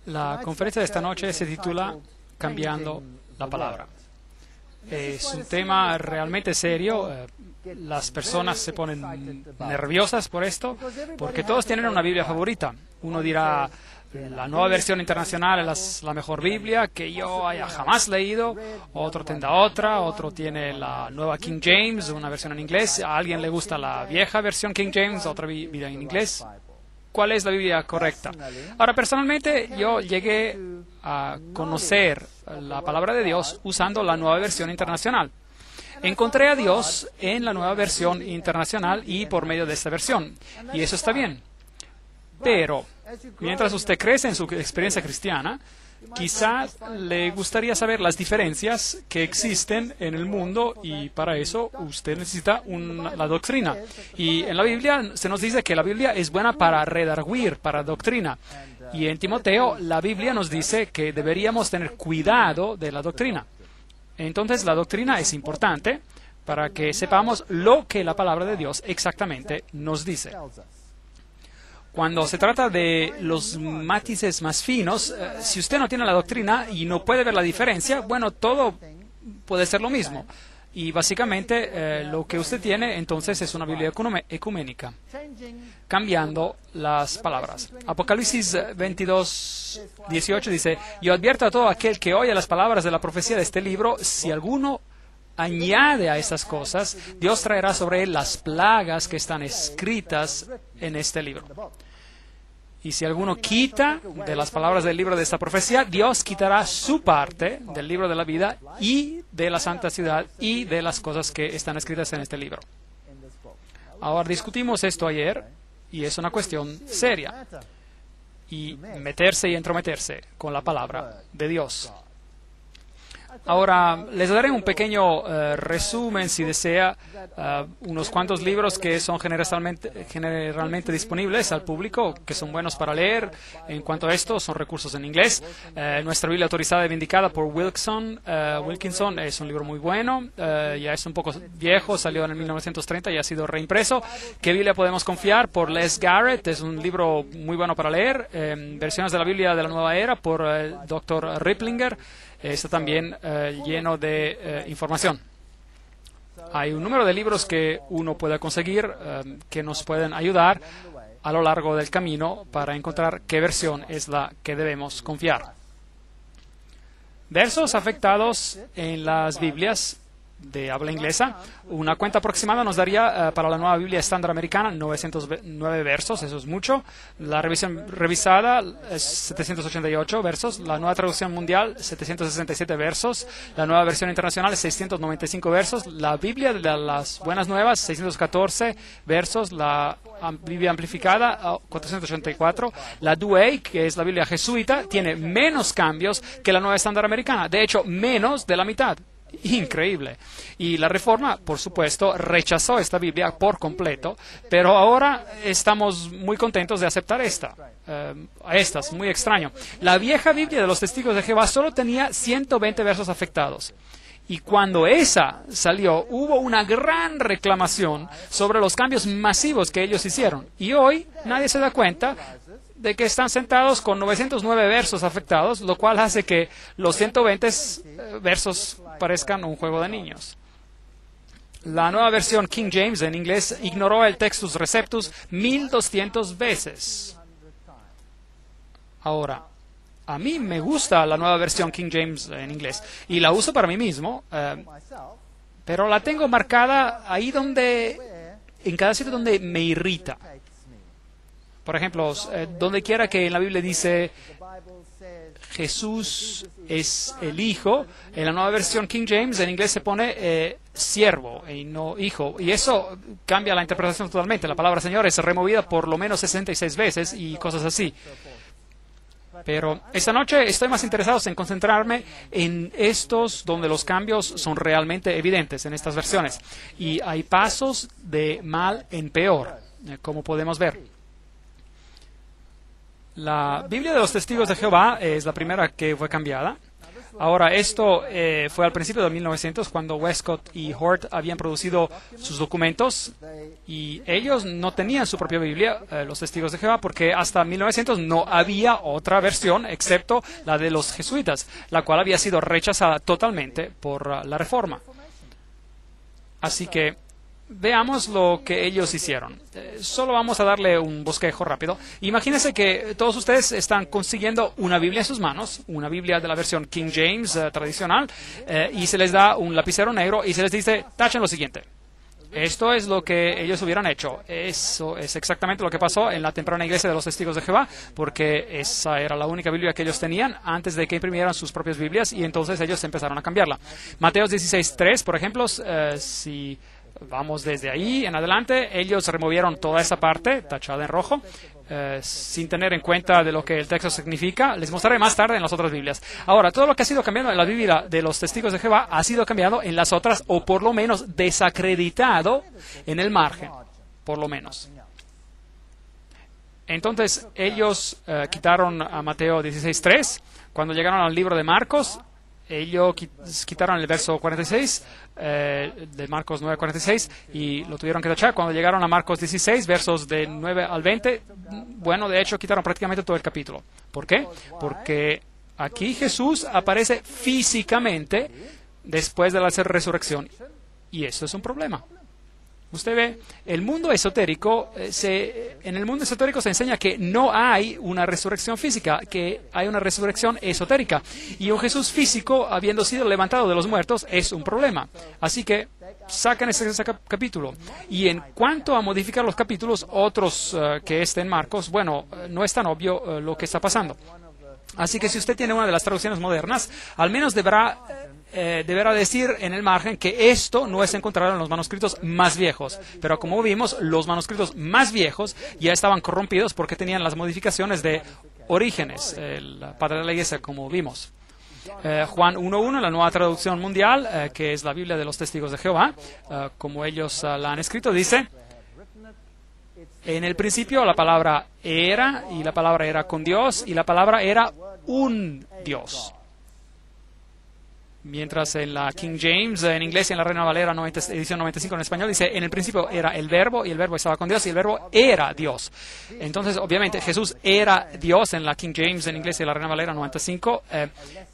La conferencia de esta noche se titula Cambiando la Palabra. Es un tema realmente serio. Las personas se ponen nerviosas por esto, porque todos tienen una Biblia favorita. Uno dirá, la Nueva Versión Internacional es la mejor Biblia que yo haya jamás leído. Otro tendrá otra, otro tiene la nueva King James, una versión en inglés. A alguien le gusta la vieja versión King James, otra Biblia en inglés. ¿Cuál es la Biblia correcta? Ahora, personalmente, yo llegué a conocer la palabra de Dios usando la Nueva Versión Internacional. Encontré a Dios en la Nueva Versión Internacional y por medio de esta versión. Y eso está bien. Pero, mientras usted crece en su experiencia cristiana, quizás le gustaría saber las diferencias que existen en el mundo, y para eso usted necesita la doctrina. Y en la Biblia se nos dice que la Biblia es buena para redarguir, para doctrina. Y en Timoteo la Biblia nos dice que deberíamos tener cuidado de la doctrina. Entonces la doctrina es importante para que sepamos lo que la palabra de Dios exactamente nos dice. Cuando se trata de los matices más finos, si usted no tiene la doctrina y no puede ver la diferencia, bueno, todo puede ser lo mismo. Y básicamente lo que usted tiene entonces es una Biblia ecuménica, cambiando las palabras. Apocalipsis 22, 18 dice, yo advierto a todo aquel que oye las palabras de la profecía de este libro, si alguno añade a estas cosas, Dios traerá sobre él las plagas que están escritas en este libro. Y si alguno quita de las palabras del libro de esta profecía, Dios quitará su parte del libro de la vida y de la santa ciudad y de las cosas que están escritas en este libro. Ahora, discutimos esto ayer y es una cuestión seria. Y meterse y entrometerse con la palabra de Dios. Ahora, les daré un pequeño resumen, si desea, unos cuantos libros que son generalmente disponibles al público, que son buenos para leer. En cuanto a esto, son recursos en inglés. Nuestra Biblia autorizada y vindicada por Wilkinson es un libro muy bueno. Ya es un poco viejo, salió en el 1930 y ha sido reimpreso. ¿Qué Biblia podemos confiar? Por Les Garrett, es un libro muy bueno para leer. Versiones de la Biblia de la Nueva Era por Dr. Riplinger. Está también lleno de información. Hay un número de libros que uno puede conseguir que nos pueden ayudar a lo largo del camino para encontrar qué versión es la que debemos confiar. Versos afectados en las Biblias de habla inglesa. Una cuenta aproximada nos daría para la nueva Biblia estándar americana 909 versos, eso es mucho. La revisión revisada es 788 versos. La nueva traducción mundial 767 versos. La nueva versión internacional es 695 versos. La Biblia de las Buenas Nuevas 614 versos. La Biblia amplificada 484. La Douay, que es la Biblia jesuita, tiene menos cambios que la nueva estándar americana. De hecho, menos de la mitad. increíble. Y la Reforma, por supuesto, rechazó esta Biblia por completo, pero ahora estamos muy contentos de aceptar estas, muy extraño. La vieja Biblia de los Testigos de Jehová solo tenía 120 versos afectados. Y cuando esa salió, hubo una gran reclamación sobre los cambios masivos que ellos hicieron. Y hoy nadie se da cuenta de que están sentados con 909 versos afectados, lo cual hace que los 120 versos parezcan un juego de niños. La nueva versión King James en inglés ignoró el Textus Receptus 1200 veces. Ahora, a mí me gusta la nueva versión King James en inglés y la uso para mí mismo, pero la tengo marcada ahí en cada sitio donde me irrita. Por ejemplo, donde quiera que en la Biblia dice Jesús es el Hijo, en la nueva versión King James en inglés se pone siervo y no hijo. Y eso cambia la interpretación totalmente. La palabra Señor es removida por lo menos 66 veces y cosas así. Pero esta noche estoy más interesado en concentrarme en estos donde los cambios son realmente evidentes en estas versiones. Y hay pasos de mal en peor, como podemos ver. La Biblia de los Testigos de Jehová es la primera que fue cambiada. Ahora, esto fue al principio de 1900, cuando Westcott y Hort habían producido sus documentos, y ellos no tenían su propia Biblia, los Testigos de Jehová, porque hasta 1900 no había otra versión excepto la de los jesuitas, la cual había sido rechazada totalmente por la Reforma. Así que veamos lo que ellos hicieron. Solo vamos a darle un bosquejo rápido. Imagínense que todos ustedes están consiguiendo una Biblia en sus manos, una Biblia de la versión King James tradicional, y se les da un lapicero negro y se les dice, tachen lo siguiente. Esto es lo que ellos hubieran hecho. Eso es exactamente lo que pasó en la temprana iglesia de los Testigos de Jehová, porque esa era la única Biblia que ellos tenían antes de que imprimieran sus propias Biblias, y entonces ellos empezaron a cambiarla. Mateos 16:3, por ejemplo, si vamos desde ahí en adelante, ellos removieron toda esa parte tachada en rojo, sin tener en cuenta de lo que el texto significa. Les mostraré más tarde en las otras Biblias. Ahora, todo lo que ha sido cambiado en la Biblia de los Testigos de Jehová ha sido cambiado en las otras, o por lo menos desacreditado en el margen, por lo menos. Entonces, ellos quitaron a Mateo 16:3. Cuando llegaron al libro de Marcos, ellos quitaron el verso 46 de Marcos 9:46 y lo tuvieron que tachar. Cuando llegaron a Marcos 16, versos de 9 al 20, bueno, de hecho quitaron prácticamente todo el capítulo. ¿Por qué? Porque aquí Jesús aparece físicamente después de la resurrección, y eso es un problema. Usted ve, el mundo esotérico, en el mundo esotérico se enseña que no hay una resurrección física, que hay una resurrección esotérica. Y un Jesús físico, habiendo sido levantado de los muertos, es un problema. Así que sacan ese capítulo. Y en cuanto a modificar los capítulos, otros que estén en Marcos, bueno, no es tan obvio lo que está pasando. Así que si usted tiene una de las traducciones modernas, al menos deberá decir en el margen que esto no es encontrado en los manuscritos más viejos. Pero como vimos, los manuscritos más viejos ya estaban corrompidos porque tenían las modificaciones de Orígenes, el padre de la iglesia, como vimos. Juan 1:1, la nueva traducción mundial, que es la Biblia de los Testigos de Jehová, como ellos la han escrito, dice: en el principio la palabra era, y la palabra era con Dios, y la palabra era un Dios. Mientras en la King James, en inglés, y en la Reina Valera edición 95 en español, dice, en el principio era el Verbo, y el Verbo estaba con Dios, y el Verbo era Dios. Entonces, obviamente, Jesús era Dios en la King James, en inglés, y en la Reina Valera 95,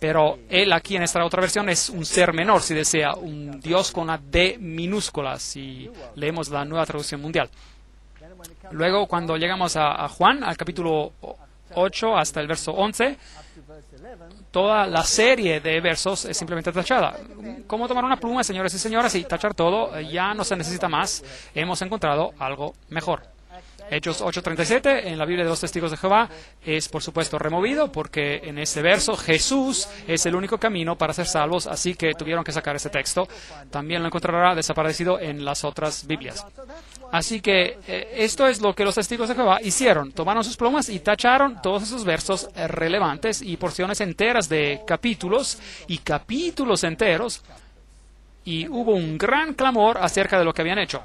pero él aquí en esta otra versión es un ser menor, si desea, un Dios con una D minúscula, si leemos la nueva traducción mundial. Luego, cuando llegamos a Juan, al capítulo 8 hasta el verso 11, toda la serie de versos es simplemente tachada. ¿Cómo tomar una pluma, señores y señoras, y tachar todo? Ya no se necesita más. Hemos encontrado algo mejor. Hechos 8:37, en la Biblia de los Testigos de Jehová, es por supuesto removido, porque en ese verso Jesús es el único camino para ser salvos, así que tuvieron que sacar ese texto. También lo encontrará desaparecido en las otras Biblias. Así que esto es lo que los Testigos de Jehová hicieron. Tomaron sus plumas y tacharon todos esos versos relevantes y porciones enteras de capítulos y capítulos enteros y hubo un gran clamor acerca de lo que habían hecho.